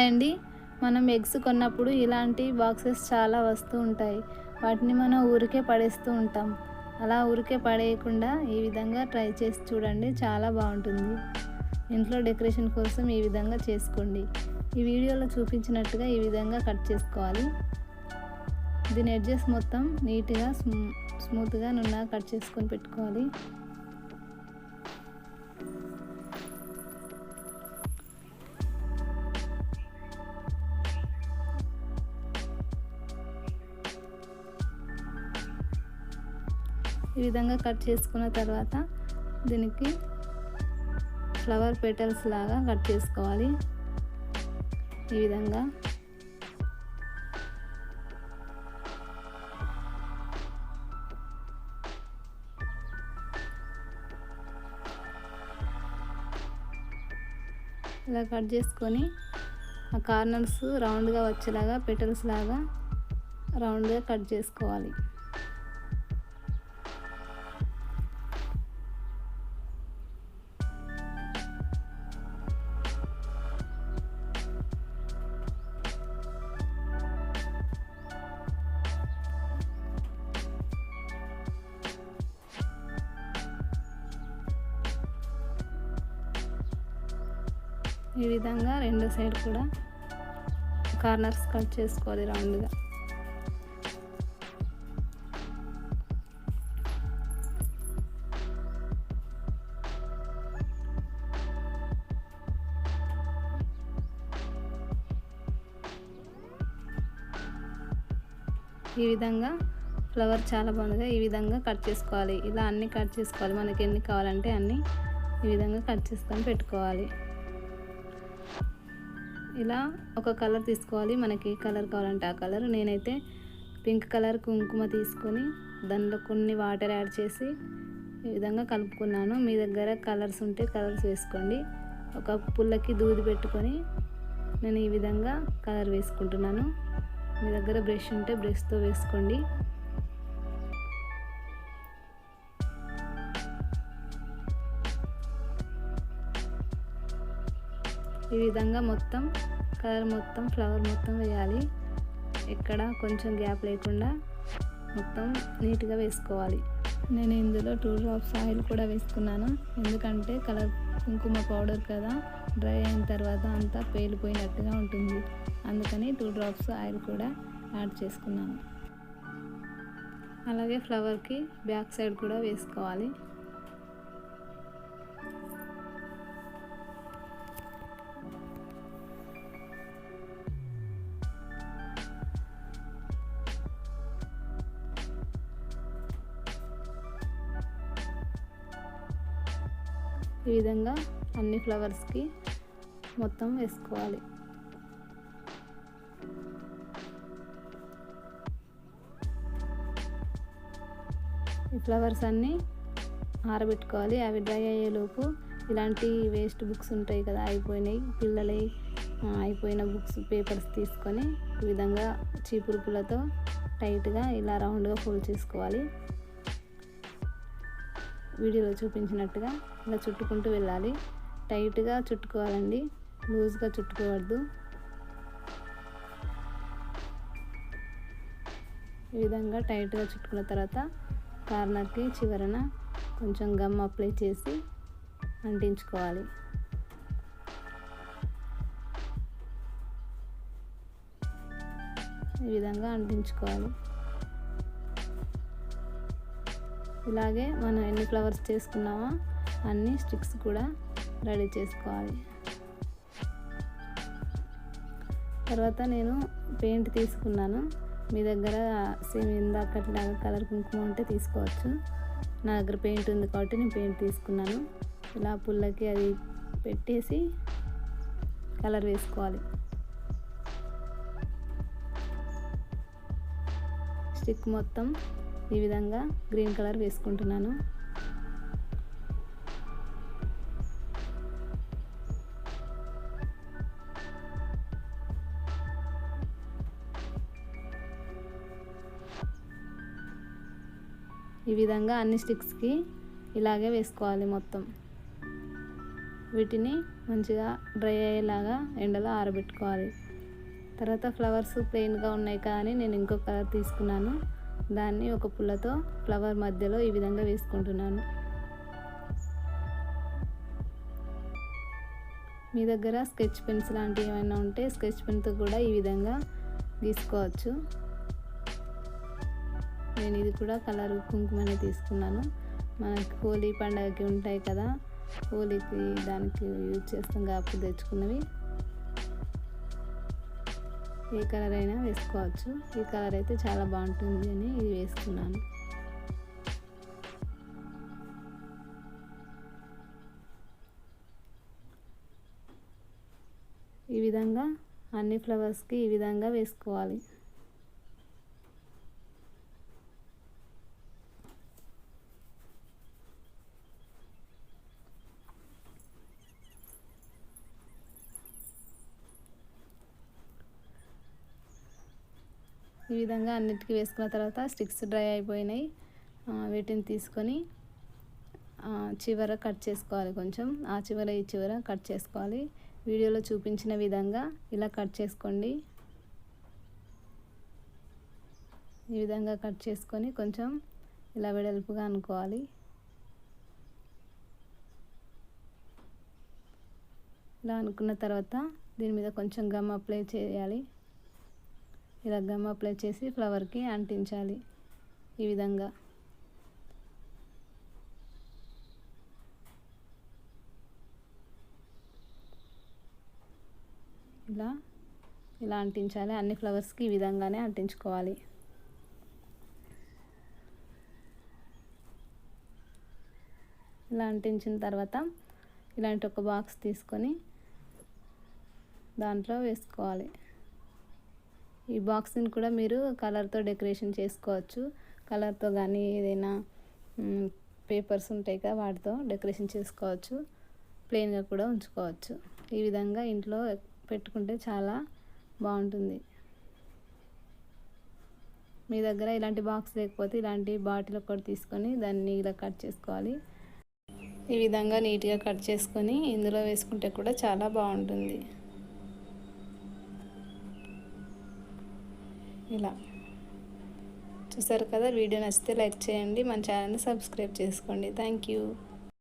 Hi అండి. మనం eggs కొన్నప్పుడు ఇలాంటి బాక్సెస్ చాలా వస్తూ ఉంటాయి. వాటిని మనం ఊరికే పడేస్తూ ఉంటాం. అలా ఊరికే పడేయకుండా ఈ విధంగా ట్రై చేసి చూడండి, చాలా బాగుంటుంది. ఇంట్లో డెకరేషన్ కోసం ఈ విధంగా చేసుకోండి. ఈ వీడియోలో చూపించినట్టుగా ఈ విధంగా కట్ చేసుకోవాలి. దీని ఎడ్జెస్ మొత్తం నీట్గా స్మూత్గా నున్నగా కట్ చేసుకొని పెట్టుకోవాలి. ఈ విధంగా కట్ చేసుకున్న తర్వాత దీనికి ఫ్లవర్ పెటల్స్ లాగా కట్ చేసుకోవాలి. ఈ విధంగా ఇలా కట్ చేసుకొని ఆ కార్నర్స్ రౌండ్గా వచ్చేలాగా పెటల్స్ లాగా రౌండ్గా కట్ చేసుకోవాలి. ఈ విధంగా రెండో సైడ్ కూడా కార్నర్స్ కట్ చేసుకోవాలి రౌండ్గా. ఈ విధంగా ఫ్లవర్ చాలా బాగుందిగా ఈ విధంగా కట్ చేసుకోవాలి. ఇలా అన్నీ కట్ చేసుకోవాలి. మనకి ఎన్ని కావాలంటే అన్నీ ఈ విధంగా కట్ చేసుకొని పెట్టుకోవాలి. ఇలా ఒక కలర్ తీసుకోవాలి. మనకి ఏ కలర్ కావాలంటే ఆ కలర్. నేనైతే పింక్ కలర్ కుంకుమ తీసుకొని దానిలో కొన్ని వాటర్ యాడ్ చేసి ఈ విధంగా కలుపుకున్నాను. మీ దగ్గర కలర్స్ ఉంటే కలర్స్ వేసుకోండి. ఒక పుల్లకి దూది పెట్టుకొని నేను ఈ విధంగా కలర్ వేసుకుంటున్నాను. మీ దగ్గర బ్రష్ ఉంటే బ్రష్తో వేసుకోండి. ఈ విధంగా మొత్తం కలర్ మొత్తం ఫ్లవర్ మొత్తం వేయాలి. ఎక్కడ కొంచెం గ్యాప్ లేకుండా మొత్తం నీట్గా వేసుకోవాలి. నేను ఇందులో 2 drops ఆయిల్ కూడా వేసుకున్నాను. ఎందుకంటే కలర్ కుంకుమ పౌడర్ కదా, డ్రై అయిన తర్వాత అంతా పేలిపోయినట్టుగా ఉంటుంది. అందుకని 2 drops ఆయిల్ కూడా యాడ్ చేసుకున్నాను. అలాగే ఫ్లవర్కి బ్యాక్ సైడ్ కూడా వేసుకోవాలి. ఈ విధంగా అన్ని ఫ్లవర్స్కి మొత్తం వేసుకోవాలి. ఈ ఫ్లవర్స్ అన్నీ ఆరబెట్టుకోవాలి. అవి డ్రై అయ్యేలోపు ఇలాంటి వేస్ట్ బుక్స్ ఉంటాయి కదా, అయిపోయిన బుక్స్ పేపర్స్ తీసుకొని ఈ విధంగా చీపురు పుల్లతో టైట్గా ఇలా రౌండ్గా ఫోల్డ్ చేసుకోవాలి. వీడియోలో చూపించినట్టుగా ఇలా చుట్టుకుంటూ వెళ్ళాలి. టైట్గా చుట్టుకోవాలండి, లూజ్గా చుట్టుకోవద్దు. ఈ విధంగా టైట్గా చుట్టుకున్న తర్వాత కార్నర్కి చివరన కొంచెం గమ్ అప్లై చేసి అంటించుకోవాలి. ఈ విధంగా అంటించుకోవాలి. ఇలాగే మనం ఎన్ని ఫ్లవర్స్ చేసుకున్నామో అన్ని స్టిక్స్ కూడా రెడీ చేసుకోవాలి. తర్వాత నేను పెయింట్ తీసుకున్నాను. మీ దగ్గర సేమ్ ఇందాకట్లాగా కలర్ కుంకుమ ఉంటే తీసుకోవచ్చు. నా దగ్గర పెయింట్ ఉంది కాబట్టి నేను పెయింట్ తీసుకున్నాను. ఇలా పుల్లకి అది పెట్టేసి కలర్ వేసుకోవాలి. స్టిక్ మొత్తం ఈ విధంగా గ్రీన్ కలర్ వేసుకుంటున్నాను. ఈ విధంగా అన్ని స్టిక్స్కి ఇలాగే వేసుకోవాలి మొత్తం. వీటిని మంచిగా డ్రై అయ్యేలాగా ఎండలో ఆరబెట్టుకోవాలి. తర్వాత ఫ్లవర్స్ ప్లెయిన్గా ఉన్నాయి కానీ నేను ఇంకో కలర్ తీసుకున్నాను. దాన్ని ఒక పుల్లతో ఫ్లవర్ మధ్యలో ఈ విధంగా వేసుకుంటున్నాను. మీ దగ్గర స్కెచ్ పెన్స్ లాంటివి ఏమైనా ఉంటే స్కెచ్ పెన్తో కూడా ఈ విధంగా గీసుకోవచ్చు. నేను ఇది కూడా కలర్ కుంకుమనే తీసుకున్నాను. మనకి హోలీ పండగకి ఉంటాయి కదా, హోలీకి దానికి యూజ్ చేస్తాం కాబట్టి తెచ్చుకున్నవి. ఏ కలర్ అయినా వేసుకోవచ్చు. ఈ కలర్ అయితే చాలా బాగుంటుంది అని ఇది వేసుకున్నాను. ఈ విధంగా అన్ని ఫ్లవర్స్కి ఈ విధంగా వేసుకోవాలి. ఈ విధంగా అన్నిటికీ వేసుకున్న తర్వాత స్టిక్స్ డ్రై అయిపోయినాయి. వీటిని తీసుకొని చివర కట్ చేసుకోవాలి. కొంచెం ఆ చివర ఈ చివర కట్ చేసుకోవాలి. వీడియోలో చూపించిన విధంగా ఇలా కట్ చేసుకోండి. ఈ విధంగా కట్ చేసుకొని కొంచెం ఇలా వెడల్పుగా అనుకోవాలి. ఇలా అనుకున్న తర్వాత దీని మీద కొంచెం గమ్ అప్లై చేయాలి. ఇలా గమ్ అప్లై చేసి ఫ్లవర్కి అంటించాలి. ఈ విధంగా ఇలా అంటించాలి. అన్ని ఫ్లవర్స్కి ఈ విధంగానే అంటించుకోవాలి. ఇలా అంటించిన తర్వాత ఇలాంటి ఒక బాక్స్ తీసుకొని దాంట్లో వేసుకోవాలి. ఈ బాక్స్ని కూడా మీరు కలర్తో డెకరేషన్ చేసుకోవచ్చు. కలర్తో కానీ ఏదైనా పేపర్స్ ఉంటాయి కదా వాటితో డెకరేషన్ చేసుకోవచ్చు. ప్లెయిన్గా కూడా ఉంచుకోవచ్చు. ఈ విధంగా ఇంట్లో పెట్టుకుంటే చాలా బాగుంటుంది. మీ దగ్గర ఇలాంటి బాక్స్ లేకపోతే ఇలాంటి బాటిల్ ఒకటి తీసుకొని దాన్ని ఇలా కట్ చేసుకోవాలి. ఈ విధంగా నీట్గా కట్ చేసుకొని ఇందులో వేసుకుంటే కూడా చాలా బాగుంటుంది. ఇలా చూసారు కదా. వీడియో నచ్చితే లైక్ చేయండి, మన ఛానల్ని సబ్స్క్రైబ్ చేసుకోండి. Thank you.